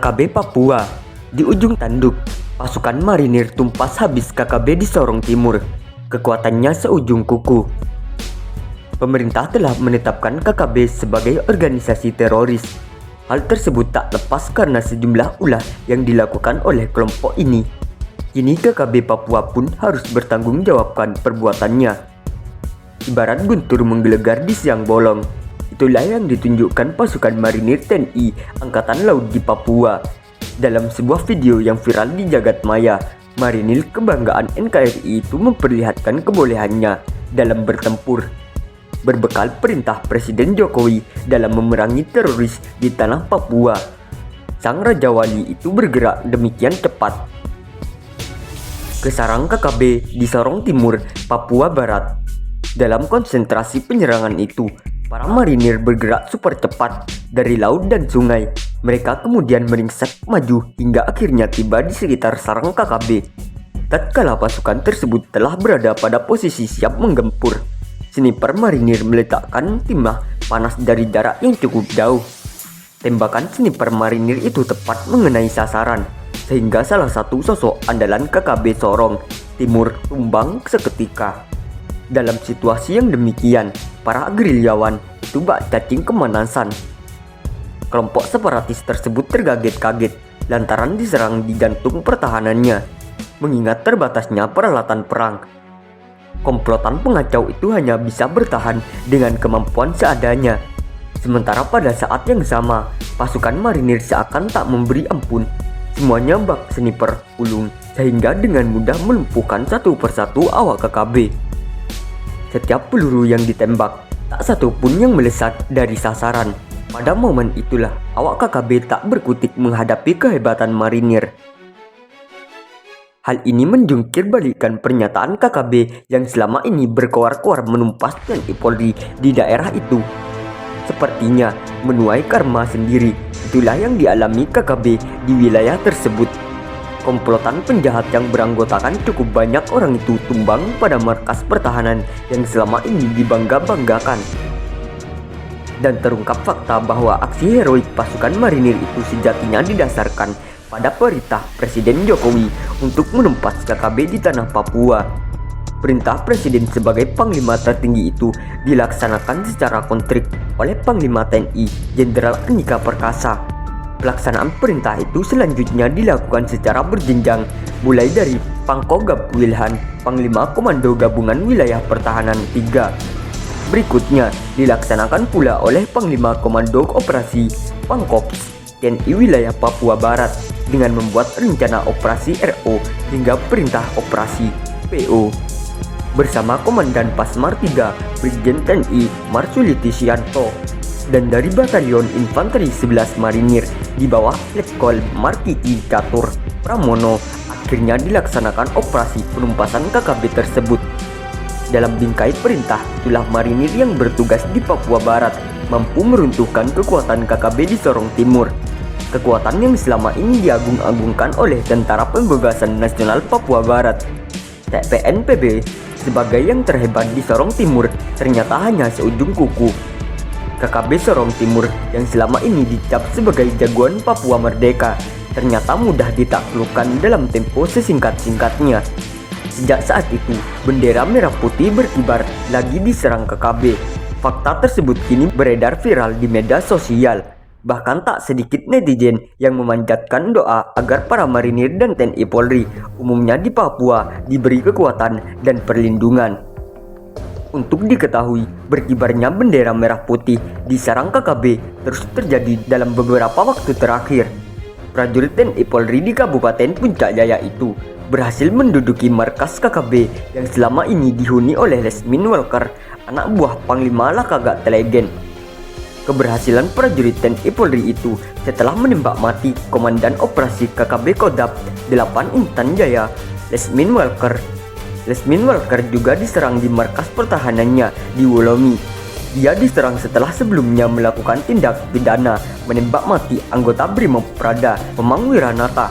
KKB Papua. Di ujung tanduk, pasukan marinir tumpas habis KKB di Sorong Timur. Kekuatannya seujung kuku. Pemerintah telah menetapkan KKB sebagai organisasi teroris. Hal tersebut tak lepas karena sejumlah ulah yang dilakukan oleh kelompok ini. Kini KKB Papua pun harus bertanggung jawabkan perbuatannya. Ibarat guntur menggelegar di siang bolong. Itulah yang ditunjukkan pasukan marinir TNI Angkatan Laut di Papua. Dalam sebuah video yang viral di jagat maya, marinir kebanggaan NKRI itu memperlihatkan kebolehannya dalam bertempur. Berbekal perintah Presiden Jokowi dalam memerangi teroris di tanah Papua, Sang Raja Wali itu bergerak demikian cepat ke sarang KKB di Sorong Timur, Papua Barat. Dalam konsentrasi penyerangan itu, para marinir bergerak super cepat dari laut dan sungai. Mereka kemudian meringsek maju hingga akhirnya tiba di sekitar sarang KKB. Tatkala pasukan tersebut telah berada pada posisi siap menggempur, sniper marinir meletakkan timah panas dari jarak yang cukup jauh. Tembakan sniper marinir itu tepat mengenai sasaran, sehingga salah satu sosok andalan KKB Sorong Timur tumbang seketika. Dalam situasi yang demikian, para gerilyawan itu bak cacing kemanasan. Kelompok separatis tersebut terkaget-kaget lantaran diserang di jantung pertahanannya, mengingat terbatasnya peralatan perang. Komplotan pengacau itu hanya bisa bertahan dengan kemampuan seadanya. Sementara pada saat yang sama, pasukan marinir seakan tak memberi ampun. Semuanya bak sniper ulung sehingga dengan mudah melumpuhkan satu persatu awak KKB. Setiap peluru yang ditembak, tak satu pun yang melesat dari sasaran. Pada momen itulah awak KKB tak berkutik menghadapi kehebatan marinir. Hal ini menjungkir balikan pernyataan KKB yang selama ini berkoar-koar menumpas TNI Polri di daerah itu. Sepertinya menuai karma sendiri. Itulah yang dialami KKB di wilayah tersebut. Komplotan penjahat yang beranggotakan cukup banyak orang itu tumbang pada markas pertahanan yang selama ini dibangga-banggakan. Dan terungkap fakta bahwa aksi heroik pasukan marinir itu sejatinya didasarkan pada perintah Presiden Jokowi untuk menumpas KKB di tanah Papua. Perintah Presiden sebagai Panglima tertinggi itu dilaksanakan secara kontrik oleh Panglima TNI Jenderal Andika Perkasa. Pelaksanaan perintah itu selanjutnya dilakukan secara berjenjang, mulai dari Pangkogab Wilhan, Panglima Komando Gabungan Wilayah Pertahanan 3. Berikutnya dilaksanakan pula oleh Panglima Komando Operasi Pangkops TNI Wilayah Papua Barat dengan membuat rencana operasi RO hingga perintah operasi PO. Bersama Komandan Pasmar 3 Brigjen TNI Marsuliti Sianto dan dari Batalion Infanteri 11 Marinir di bawah Letkol Markiki Catur Pramono akhirnya dilaksanakan operasi penumpasan KKB tersebut. Dalam bingkai perintah itulah marinir yang bertugas di Papua Barat mampu meruntuhkan kekuatan KKB di Sorong Timur. Kekuatan yang selama ini diagung-agungkan oleh Tentara Pembebasan Nasional Papua Barat TPNPB sebagai yang terhebat di Sorong Timur ternyata hanya seujung kuku. KKB Sorong Timur yang selama ini dicap sebagai jagoan Papua Merdeka ternyata mudah ditaklukkan dalam tempo sesingkat-singkatnya. Sejak saat itu, bendera merah putih berkibar lagi diserang KKB. Fakta tersebut kini beredar viral di media sosial. Bahkan tak sedikit netizen yang memanjatkan doa agar para marinir dan TNI Polri umumnya di Papua diberi kekuatan dan perlindungan. Untuk diketahui, berkibarnya bendera merah putih di sarang KKB terus terjadi dalam beberapa waktu terakhir. Prajurit TNI Polri di Kabupaten Puncak Jaya itu berhasil menduduki markas KKB yang selama ini dihuni oleh Lesmin Walker, anak buah Panglima Lakaga Telegen. Keberhasilan prajurit TNI Polri itu setelah menembak mati Komandan Operasi KKB Kodam 8 Intan Jaya, Lesmin Walker. Lesmin Walker juga diserang di markas pertahanannya di Wolomi. Dia diserang setelah sebelumnya melakukan tindak pidana menembak mati anggota Brimob Prada Memang Wiranata.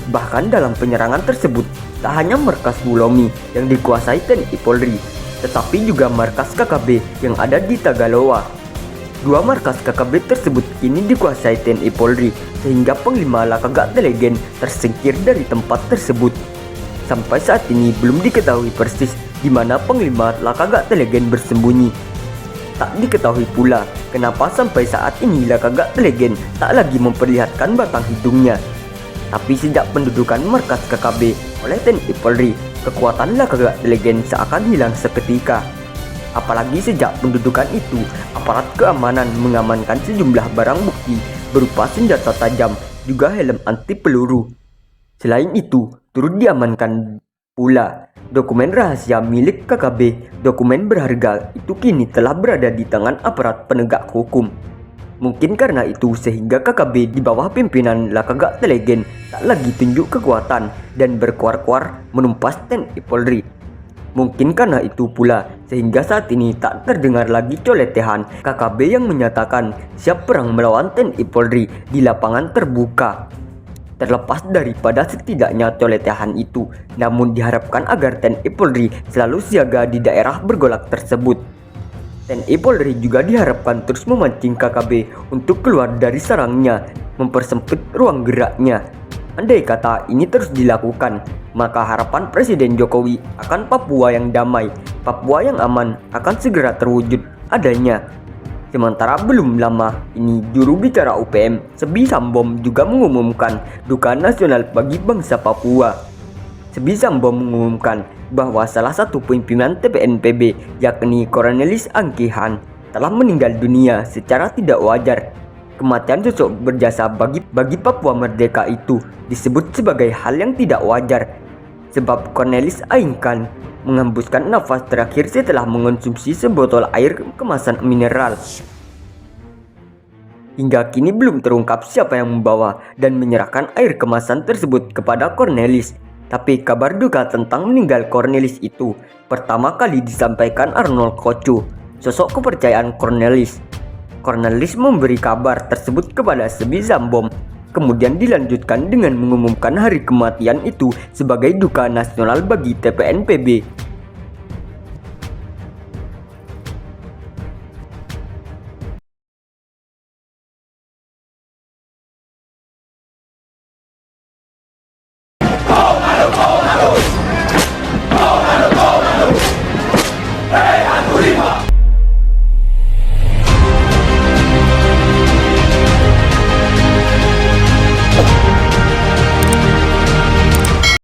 Bahkan dalam penyerangan tersebut, tak hanya markas Wolomi yang dikuasai TNI Polri, tetapi juga markas KKB yang ada di Tagaloa. Dua markas KKB tersebut kini dikuasai TNI Polri, sehingga Panglima Lakagat Legend tersingkir dari tempat tersebut. Sampai saat ini belum diketahui persis di mana Panglima Lakagat Legend bersembunyi. Tak diketahui pula kenapa sampai saat ini Lakagat Legend tak lagi memperlihatkan batang hidungnya. Tapi sejak pendudukan markas KKB oleh TNI Polri, kekuatan Lakagat Legend seakan hilang seketika. Apalagi sejak pendudukan itu, aparat keamanan mengamankan sejumlah barang bukti berupa senjata tajam, juga helm anti peluru. Selain itu, turut diamankan pula dokumen rahasia milik KKB. Dokumen berharga itu kini telah berada di tangan aparat penegak hukum. Mungkin karena itu sehingga KKB di bawah pimpinan Lakagat Legend tak lagi tunjuk kekuatan dan berkuar-kuar menumpas TNI Polri. Mungkin karena itu pula sehingga saat ini tak terdengar lagi coletehan KKB yang menyatakan siap perang melawan TNI Polri di lapangan terbuka. Terlepas daripada setidaknya coletehan itu, namun diharapkan agar TNI Polri selalu siaga di daerah bergolak tersebut. TNI Polri juga diharapkan terus memancing KKB untuk keluar dari sarangnya, mempersempit ruang geraknya. Andai kata ini terus dilakukan, maka harapan Presiden Jokowi akan Papua yang damai, Papua yang aman akan segera terwujud adanya. Sementara belum lama ini juru bicara UPM Sebi Sambom juga mengumumkan duka nasional bagi bangsa Papua. Sebi Sambom mengumumkan bahwa salah satu pimpinan TPNPB yakni Cornelis Angkihan telah meninggal dunia secara tidak wajar. Kematian sosok berjasa bagi Papua Merdeka itu disebut sebagai hal yang tidak wajar, sebab Cornelis Angkihan menghembuskan nafas terakhir setelah mengonsumsi sebotol air kemasan mineral. Hingga kini belum terungkap siapa yang membawa dan menyerahkan air kemasan tersebut kepada Cornelis. Tapi kabar duka tentang meninggal Cornelis itu pertama kali disampaikan Arnold Kocu, sosok kepercayaan Cornelis. Cornelis memberi kabar tersebut kepada Sebi Sambom, kemudian dilanjutkan dengan mengumumkan hari kematian itu sebagai duka nasional bagi TPNPB.